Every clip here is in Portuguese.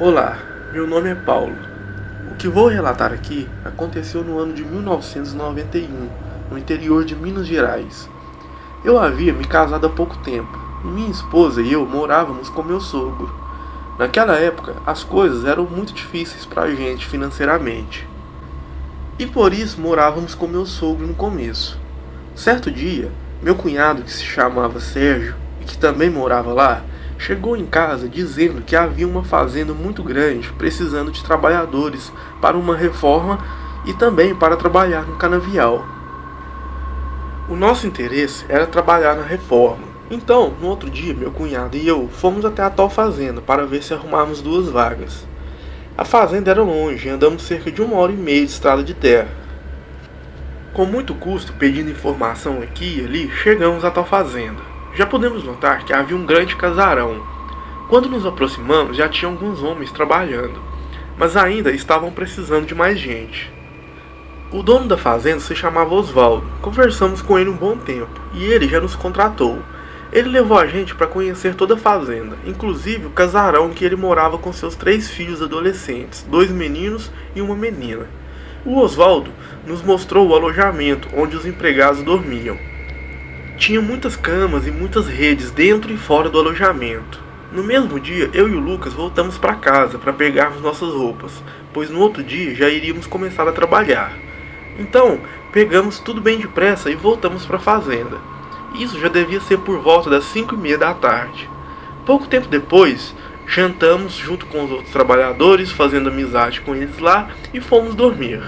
Olá, meu nome é Paulo. O que vou relatar aqui aconteceu no ano de 1991, no interior de Minas Gerais. Eu havia me casado há pouco tempo e minha esposa e eu morávamos com meu sogro. Naquela época, as coisas eram muito difíceis para a gente financeiramente. E por isso morávamos com meu sogro no começo. Certo dia, meu cunhado, que se chamava Sérgio e que também morava lá, chegou em casa dizendo que havia uma fazenda muito grande precisando de trabalhadores para uma reforma e também para trabalhar no canavial. O nosso interesse era trabalhar na reforma. Então, no outro dia, meu cunhado e eu fomos até a tal fazenda para ver se arrumávamos duas vagas. A fazenda era longe e andamos cerca de 1 hora e meia de estrada de terra. Com muito custo, pedindo informação aqui e ali, chegamos a tal fazenda. Já podemos notar que havia um grande casarão. Quando nos aproximamos, já tinha alguns homens trabalhando, mas ainda estavam precisando de mais gente. O dono da fazenda se chamava Osvaldo. Conversamos com ele um bom tempo e ele já nos contratou. Ele levou a gente para conhecer toda a fazenda, inclusive o casarão que ele morava com seus 3 filhos adolescentes, 2 meninos e uma menina. O Osvaldo nos mostrou o alojamento onde os empregados dormiam. Tinha muitas camas e muitas redes dentro e fora do alojamento. No mesmo dia, eu e o Lucas voltamos para casa para pegarmos nossas roupas, pois no outro dia já iríamos começar a trabalhar. Então, pegamos tudo bem depressa e voltamos para a fazenda. Isso já devia ser por volta das 5h30 da tarde. Pouco tempo depois, jantamos junto com os outros trabalhadores, fazendo amizade com eles lá, e fomos dormir,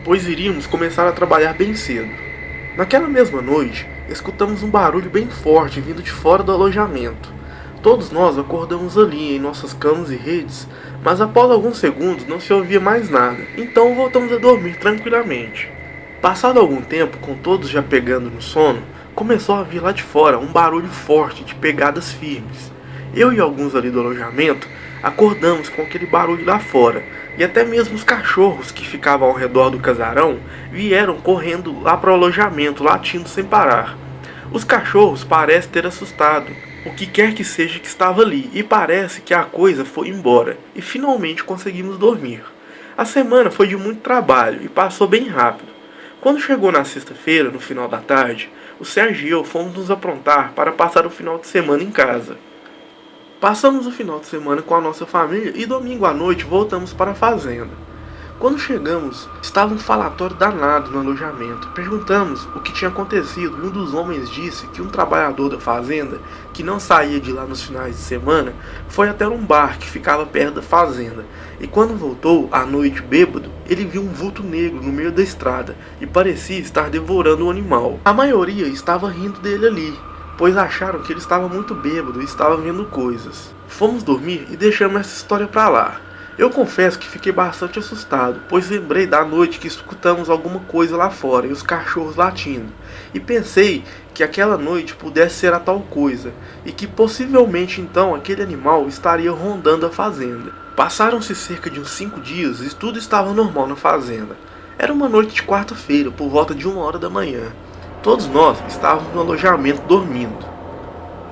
pois iríamos começar a trabalhar bem cedo. Naquela mesma noite, escutamos um barulho bem forte vindo de fora do alojamento. Todos nós acordamos ali em nossas camas e redes, mas após alguns segundos não se ouvia mais nada, então voltamos a dormir tranquilamente. Passado algum tempo, com todos já pegando no sono, começou a vir lá de fora um barulho forte de pegadas firmes. Eu e alguns ali do alojamento acordamos com aquele barulho lá fora, e até mesmo os cachorros que ficavam ao redor do casarão vieram correndo lá para o alojamento, latindo sem parar. Os cachorros parecem ter assustado o que quer que seja que estava ali, e parece que a coisa foi embora, e finalmente conseguimos dormir. A semana foi de muito trabalho e passou bem rápido. Quando chegou na sexta-feira, no final da tarde, o Sérgio e eu fomos nos aprontar para passar o final de semana em casa. Passamos o final de semana com a nossa família e domingo à noite voltamos para a fazenda. Quando chegamos, estava um falatório danado no alojamento. Perguntamos o que tinha acontecido e um dos homens disse que um trabalhador da fazenda, que não saía de lá nos finais de semana, foi até um bar que ficava perto da fazenda. E quando voltou, à noite bêbado, ele viu um vulto negro no meio da estrada e parecia estar devorando o animal. A maioria estava rindo dele ali, pois acharam que ele estava muito bêbado e estava vendo coisas. Fomos dormir e deixamos essa história pra lá. Eu confesso que fiquei bastante assustado, pois lembrei da noite que escutamos alguma coisa lá fora e os cachorros latindo, e pensei que aquela noite pudesse ser a tal coisa, e que possivelmente então aquele animal estaria rondando a fazenda. Passaram-se cerca de uns 5 dias e tudo estava normal na fazenda. Era uma noite de quarta-feira, por volta de 1 hora da manhã. Todos nós estávamos no alojamento dormindo.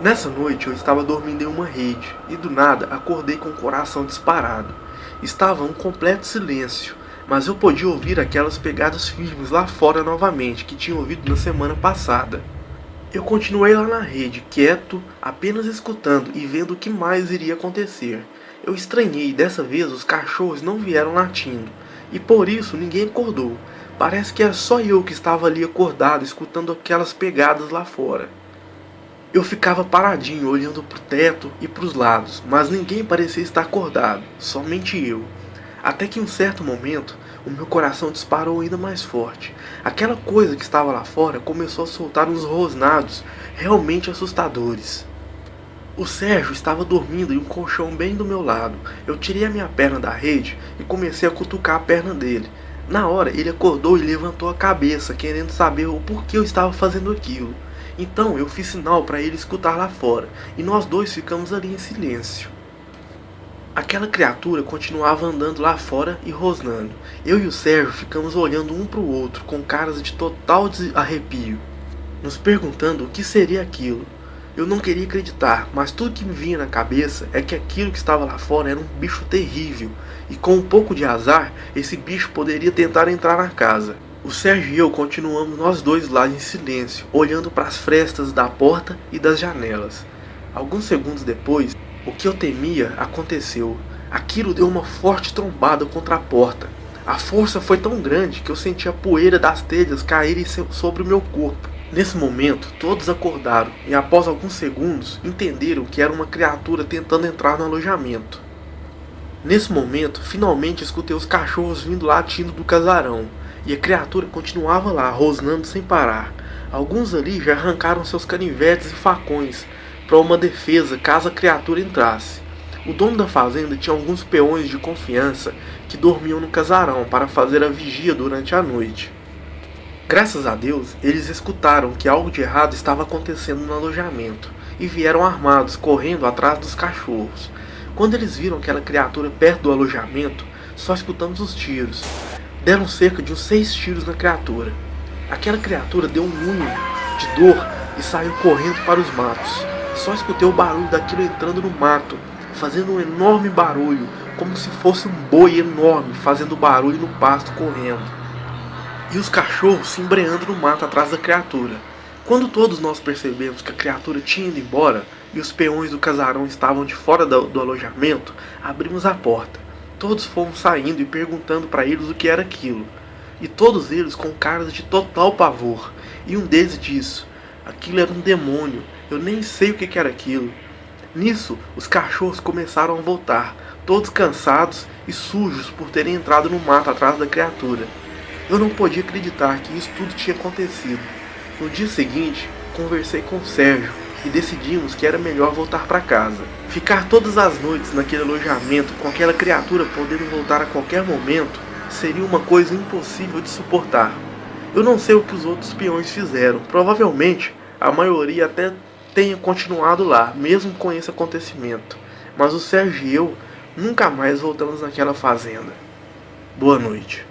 Nessa noite eu estava dormindo em uma rede e do nada acordei com o coração disparado. Estava um completo silêncio, mas eu podia ouvir aquelas pegadas firmes lá fora novamente que tinha ouvido na semana passada. Eu continuei lá na rede, quieto, apenas escutando e vendo o que mais iria acontecer. Eu estranhei, dessa vez os cachorros não vieram latindo, e por isso ninguém acordou. Parece que era só eu que estava ali acordado, escutando aquelas pegadas lá fora. Eu ficava paradinho, olhando para o teto e para os lados, mas ninguém parecia estar acordado, somente eu. Até que em um certo momento, o meu coração disparou ainda mais forte. Aquela coisa que estava lá fora começou a soltar uns rosnados realmente assustadores. O Sérgio estava dormindo em um colchão bem do meu lado. Eu tirei a minha perna da rede e comecei a cutucar a perna dele. Na hora, ele acordou e levantou a cabeça, querendo saber o porquê eu estava fazendo aquilo. Então eu fiz sinal para ele escutar lá fora, e nós dois ficamos ali em silêncio. Aquela criatura continuava andando lá fora e rosnando. Eu e o Sérgio ficamos olhando um para o outro, com caras de total arrepio, nos perguntando o que seria aquilo. Eu não queria acreditar, mas tudo que me vinha na cabeça é que aquilo que estava lá fora era um bicho terrível, e com um pouco de azar, esse bicho poderia tentar entrar na casa. O Sérgio e eu continuamos nós dois lá em silêncio, olhando para as frestas da porta e das janelas. Alguns segundos depois, o que eu temia aconteceu. Aquilo deu uma forte trombada contra a porta. A força foi tão grande que eu senti a poeira das telhas caírem sobre o meu corpo. Nesse momento, todos acordaram e após alguns segundos entenderam que era uma criatura tentando entrar no alojamento. Nesse momento, finalmente escutei os cachorros vindo latindo do casarão, e a criatura continuava lá, rosnando sem parar. Alguns ali já arrancaram seus canivetes e facões para uma defesa caso a criatura entrasse. O dono da fazenda tinha alguns peões de confiança que dormiam no casarão para fazer a vigia durante a noite. Graças a Deus, eles escutaram que algo de errado estava acontecendo no alojamento e vieram armados, correndo atrás dos cachorros. Quando eles viram aquela criatura perto do alojamento, só escutamos os tiros. Deram cerca de uns 6 tiros na criatura. Aquela criatura deu um unho de dor e saiu correndo para os matos. Só escutei o barulho daquilo entrando no mato, fazendo um enorme barulho, como se fosse um boi enorme fazendo barulho no pasto correndo. E os cachorros se embreando no mato atrás da criatura. Quando todos nós percebemos que a criatura tinha ido embora e os peões do casarão estavam de fora do alojamento, abrimos a porta. Todos fomos saindo e perguntando para eles o que era aquilo. E todos eles com caras de total pavor. E um deles disse: aquilo era um demônio, eu nem sei o que era aquilo. Nisso, os cachorros começaram a voltar, todos cansados e sujos por terem entrado no mato atrás da criatura. Eu não podia acreditar que isso tudo tinha acontecido. No dia seguinte, conversei com o Sérgio e decidimos que era melhor voltar para casa. Ficar todas as noites naquele alojamento com aquela criatura podendo voltar a qualquer momento seria uma coisa impossível de suportar. Eu não sei o que os outros peões fizeram, provavelmente a maioria até tenha continuado lá, mesmo com esse acontecimento. Mas o Sérgio e eu nunca mais voltamos naquela fazenda. Boa noite.